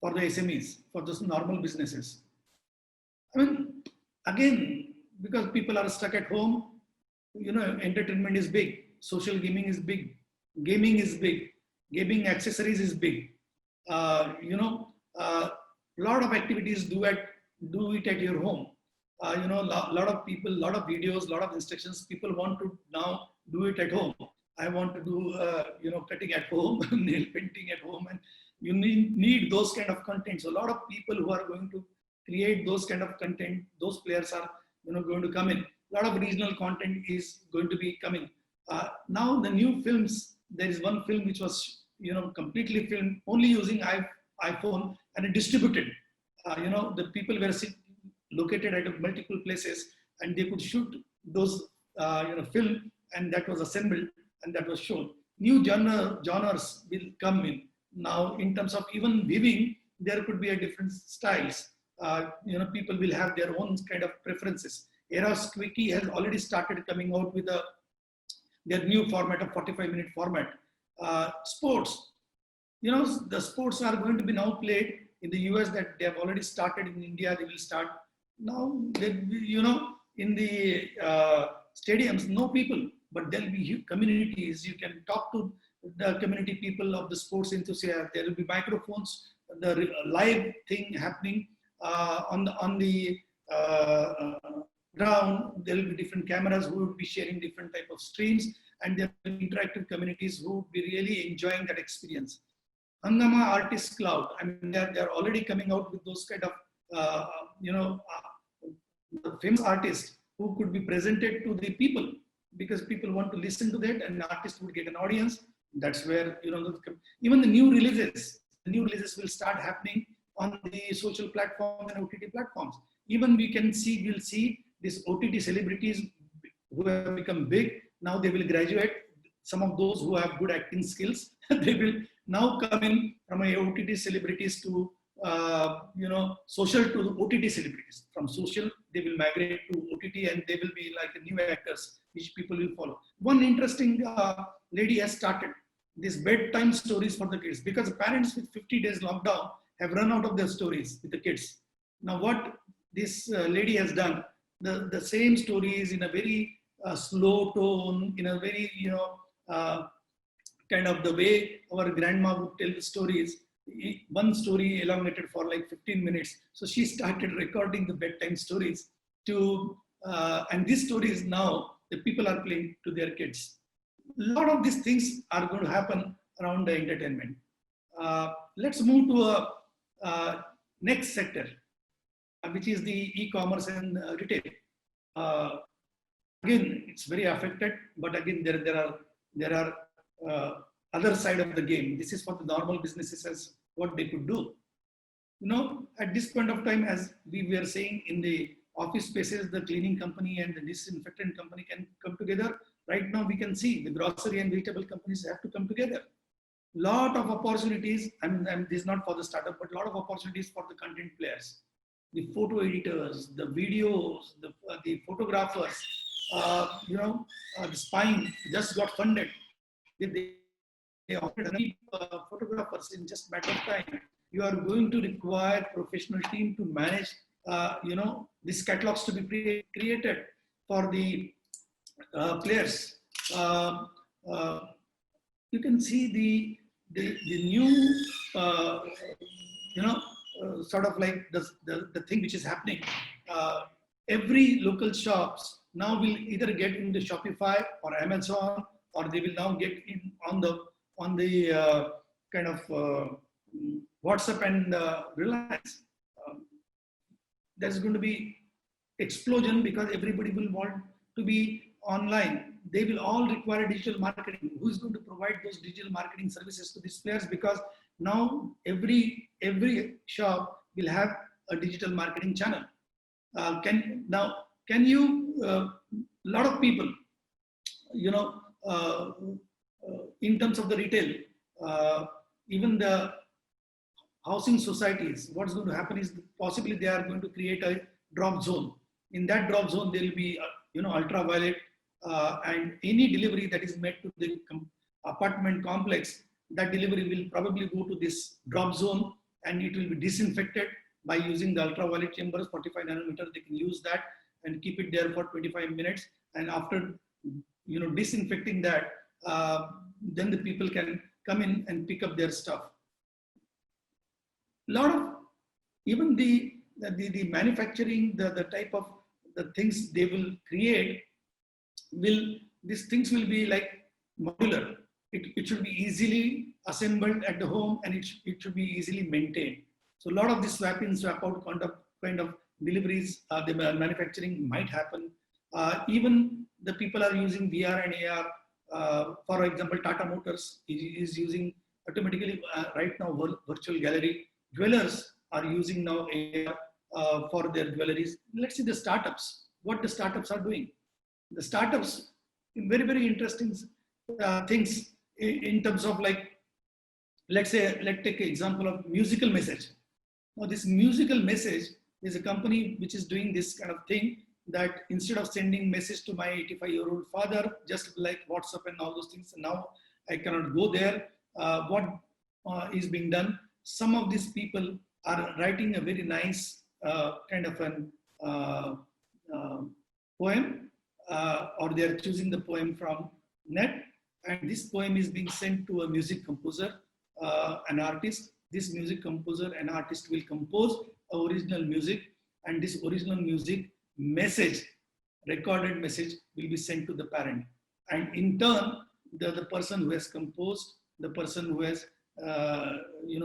for the SMEs, for those normal businesses. I mean, again, because people are stuck at home, entertainment is big, social gaming is big, gaming accessories is big. Lot of activities do it at your home. Lot of people, lot of videos, lot of instructions. People want to now do it at home. I want to do, cutting at home, nail painting at home, and you need those kind of content. So a lot of people who are going to create those kind of content, those players are, going to come in. A lot of regional content is going to be coming. Now the new films, there is one film which was, completely filmed only using iPhone and distributed. The people were located at multiple places and they could shoot those, film, and that was assembled and that was shown. New genres will come in. Now, in terms of even viewing, there could be a different styles. People will have their own kind of preferences. Eros Quickie has already started coming out with their new format of 45-minute format. Sports, the sports are going to be now played in the US, that they have already started. In India, they will start now. In the stadiums, no people, but there'll be communities. You can talk to the community people of the sports enthusiasts. There will be microphones, the live thing happening on the ground. There will be different cameras who would be sharing different type of streams, and there will be interactive communities who would be really enjoying that experience. Hangama Artist Cloud, I mean, they're already coming out with those kind of, famous artists who could be presented to the people, because people want to listen to that, and the artist would get an audience. That's where, even the new releases will start happening on the social platforms and OTT platforms. Even we'll see these OTT celebrities who have become big. Now they will graduate. Some of those who have good acting skills, they will now come in from OTT celebrities to, social to OTT celebrities. From social, they will migrate to OTT, and they will be like new actors, which people will follow. One interesting lady has started these bedtime stories for the kids, because parents with 50 days lockdown have run out of their stories with the kids. Now what this lady has done, the same stories in a very slow tone, in a very, kind of the way our grandma would tell the stories, one story elongated for like 15 minutes. So she started recording the bedtime stories and these stories now the people are playing to their kids. A lot of these things are going to happen around the entertainment. Let's move to a next sector, which is the e-commerce and retail. Again, it's very affected, but again, there are other side of the game. This is for the normal businesses as what they could do. At this point of time, as we were saying, in the office spaces, the cleaning company and the disinfectant company can come together. Right now, we can see the grocery and vegetable companies have to come together. Lot of opportunities, and this is not for the startup, but a lot of opportunities for the content players, the photo editors, the videos, the photographers. The Spine just got funded. They offered photographers in just a matter of time. You are going to require professional team to manage, these catalogs to be created for the players. You can see the new, sort of like the thing which is happening. Every local shops now will either get into Shopify or Amazon, or they will now get in on the kind of WhatsApp and Reliance. There's going to be explosion because everybody will want to be online. They will all require digital marketing. Who is going to provide those digital marketing services to these players? Because now every shop will have a digital marketing channel. Can you? A lot of people, in terms of the retail, even the housing societies, what's going to happen is possibly they are going to create a drop zone. In that drop zone, there will be, ultraviolet, and any delivery that is made to the apartment complex, that delivery will probably go to this drop zone, and it will be disinfected by using the ultraviolet chambers, 45 nanometers. They can use that and keep it there for 25 minutes. And after disinfecting that, then the people can come in and pick up their stuff. A lot of even the manufacturing, the type of the things they will create, these things will be like modular. It should be easily assembled at the home, and it should be easily maintained. So a lot of this swap in, swap out kind of deliveries, the manufacturing might happen. Even the people are using VR and AR. For example, Tata Motors is using automatically right now virtual gallery. Jewelers are using now AR for their jewelries. Let's see the startups, what the startups are doing. The startups, very interesting things in terms of, like, let's take an example of musical message. Now this musical message is a company which is doing this kind of thing, that instead of sending message to my 85-year-old father, just like WhatsApp and all those things, now I cannot go there. What is being done? Some of these people are writing a very nice kind of an poem, or they are choosing the poem from net, and this poem is being sent to a music composer, an artist. This music composer and artist will compose original music, and this original music message, recorded message, will be sent to the parent. And in turn, the person who has composed, the person who has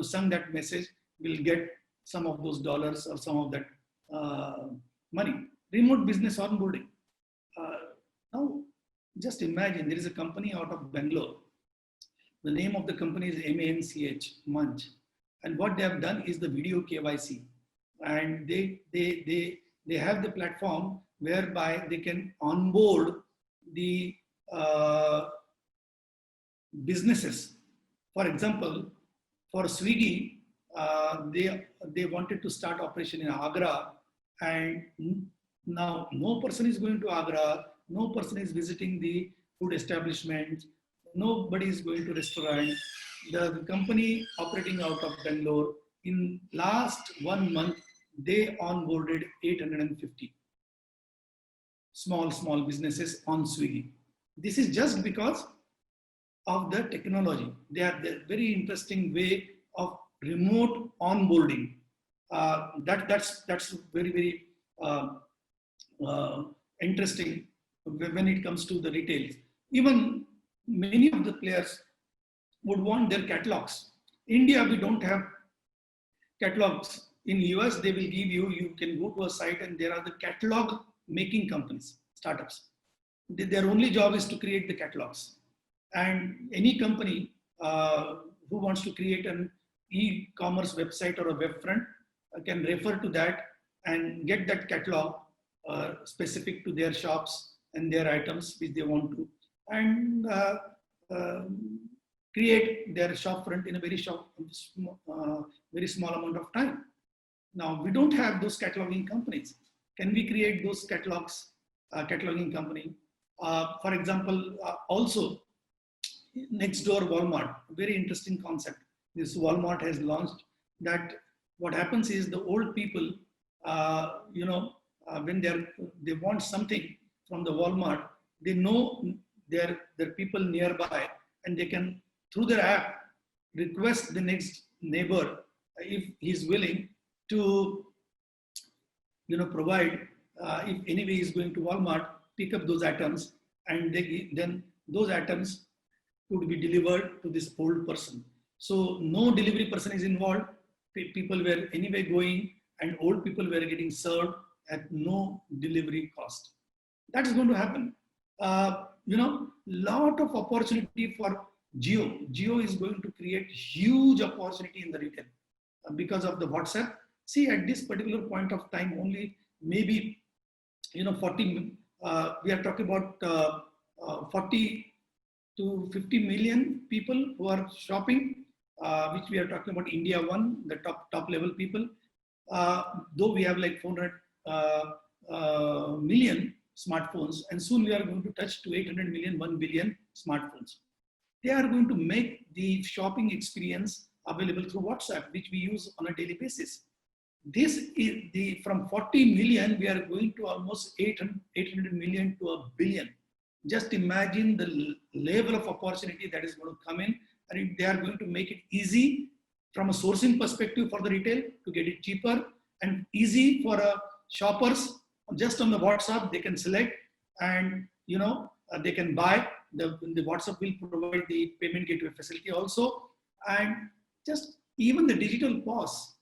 sung that message will get some of those dollars or some of that money. Remote business onboarding. Now, just imagine there is a company out of Bangalore. The name of the company is MANCH, Munch. And what they have done is the video KYC. And they have the platform whereby they can onboard the businesses. For example, for Swiggy, they wanted to start operation in Agra, and now no person is going to Agra, no person is visiting the food establishments, nobody is going to restaurant. The company operating out of Bangalore, in last 1 month, they onboarded 850 small businesses on Swiggy. This is just because of the technology. They have the very interesting way of remote onboarding. That's very interesting when it comes to the retail. Even many of the players would want their catalogs. India, we don't have catalogs. In US, they will give you can go to a site and there are the catalog making companies, startups. Their only job is to create the catalogs. And any company who wants to create an e-commerce website or a web front can refer to that and get that catalog specific to their shops and their items which they want to, and create their shop front in a very small amount of time. Now, we don't have those cataloging companies. Can we create those catalogs, cataloging company? For example, also, next door Walmart, very interesting concept. This Walmart has launched that. What happens is the old people, when they want something from the Walmart, they know their people nearby, and they can, through their app, request the next neighbor if he's willing to, provide. If anyway is going to Walmart, pick up those items, and then those items could be delivered to this old person. So no delivery person is involved. People were anyway going, and old people were getting served at no delivery cost. That is going to happen. Lot of opportunity for Jio. Jio is going to create huge opportunity in the retail because of the WhatsApp. See, at this particular point of time, only maybe 40. We are talking about 40 to 50 million people who are shopping. Which we are talking about India 1, the top level people. Though we have like 400 million smartphones, and soon we are going to touch to 800 million, 1 billion smartphones. They are going to make the shopping experience available through WhatsApp, which we use on a daily basis. This is from 40 million, we are going to almost 800 million to a billion. Just imagine the level of opportunity that is going to come in, and they are going to make it easy from a sourcing perspective for the retail to get it cheaper, and easy for shoppers. Just on the WhatsApp, they can select, and they can buy. The WhatsApp will provide the payment gateway facility also, and just even the digital POS.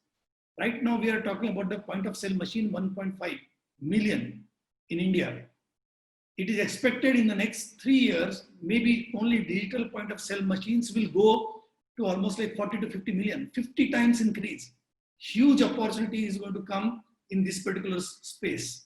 Right now, we are talking about the point of sale machine 1.5 million in India. It is expected in the next 3 years, maybe only digital point of sale machines will go to almost like 40 to 50 million, 50 times increase. Huge opportunity is going to come in this particular space.